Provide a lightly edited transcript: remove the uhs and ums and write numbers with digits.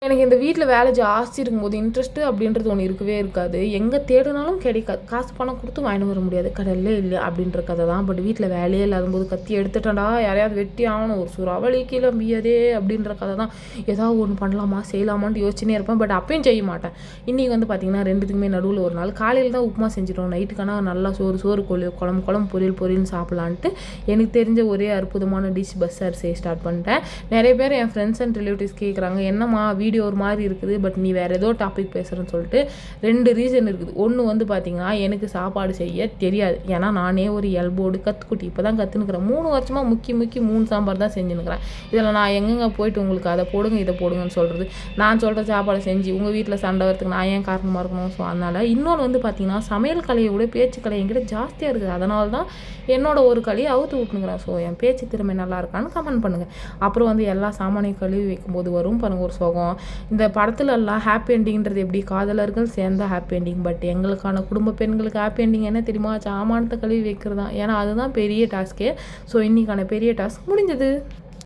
எனக்கு இந்த வீட்டில் வேலை ஜாஸ்தி இருக்கும்போது இன்ட்ரெஸ்ட்டு அப்படின்றது ஒன்று இருக்கவே இருக்காது. எங்கே தேடினாலும் கிடைக்காது. காசு பணம் கொடுத்து வாங்கிட்டு வர முடியாது. கடல்லே இல்லை அப்படின்ற கதை தான். பட் வீட்டில் வேலையே இல்லாதபோது கத்தி எடுத்துட்டேன்டா, யாரையாவது வெட்டி ஆகணும், ஒரு சுறாவளி கிளம்பியதே அப்படின்ற கதை தான். ஏதாவது ஒன்று பண்ணலாமா செய்யலாமான்ட்டு யோசிச்சுனே இருப்பேன். பட் அப்பயும் செய்ய மாட்டேன். இன்றைக்கி வந்து பார்த்திங்கன்னா ரெண்டுத்துக்குமே நடுவில் ஒரு நாள் காலையில் தான் உப்புமா செஞ்சிட்டோம். நைட்டுக்கான நல்லா சோறு குழம்பு பொரியல்னு சாப்பிட்லான்ட்டு எனக்கு தெரிஞ்ச ஒரே அற்புதமான டிஷ் பஸ் அரிசியை ஸ்டார்ட் பண்ணிட்டேன். நிறைய பேர் என் ஃப்ரெண்ட்ஸ் அண்ட் ரிலேட்டிவ்ஸ் கேட்குறாங்க, என்னம்மா வீடியோ ஒரு மாதிரி இருக்குது, பட் நீ வேறு ஏதோ டாபிக் பேசுகிறேன்னு சொல்லிட்டு. 2 ரீசன் இருக்குது. ஒன்று வந்து பார்த்திங்கன்னா, எனக்கு சாப்பாடு செய்ய தெரியாது. ஏன்னா நானே ஒரு எல்போர்டு கற்றுக்குட்டி இப்போ தான் கற்றுனுக்கிறேன். 3 வருஷமாக முக்கி 3 சாம்பார் தான் செஞ்சுன்னுக்கிறேன். இதில் நான் எங்கெங்கே போயிட்டு உங்களுக்கு அதை போடுங்க இதை போடுங்கன்னு சொல்கிறது. நான் சொல்கிற சாப்பாடை செஞ்சு உங்கள் வீட்டில் சண்டை வரத்துக்கு நான் ஏன் காரணமாக இருக்கணும்? ஸோ அதனால் இன்னொன்று வந்து பார்த்திங்கன்னா, சமையல் கலையை விட பேச்சு கலை என்கிட்ட ஜாஸ்தியாக இருக்குது. அதனால தான் என்னோட ஒரு கலையை அவுத்து விட்டுனுக்கிறேன். ஸோ என் பேச்சு திறமை நல்லா இருக்கான்னு கமெண்ட் பண்ணுங்கள். அப்புறம் வந்து எல்லா சாமானிய கழுவி வைக்கும்போது வரும் பாருங்கள் ஒரு சோகம். இந்த படத்துலலாம் ஹாப்பி எண்டிங்கிறது எப்படி, காதலர்கள் சேர்ந்த ஹாப்பி எண்டிங். பட் எங்களுக்கான குடும்ப பெண்களுக்கு ஹாப்பி எண்டிங் என்ன தெரியுமா? சாமானத்தை கழுவி வைக்கிறது தான். ஏன்னா அதுதான் பெரிய டாஸ்க்கே. ஸோ இன்றைக்கான பெரிய டாஸ்க் முடிஞ்சது.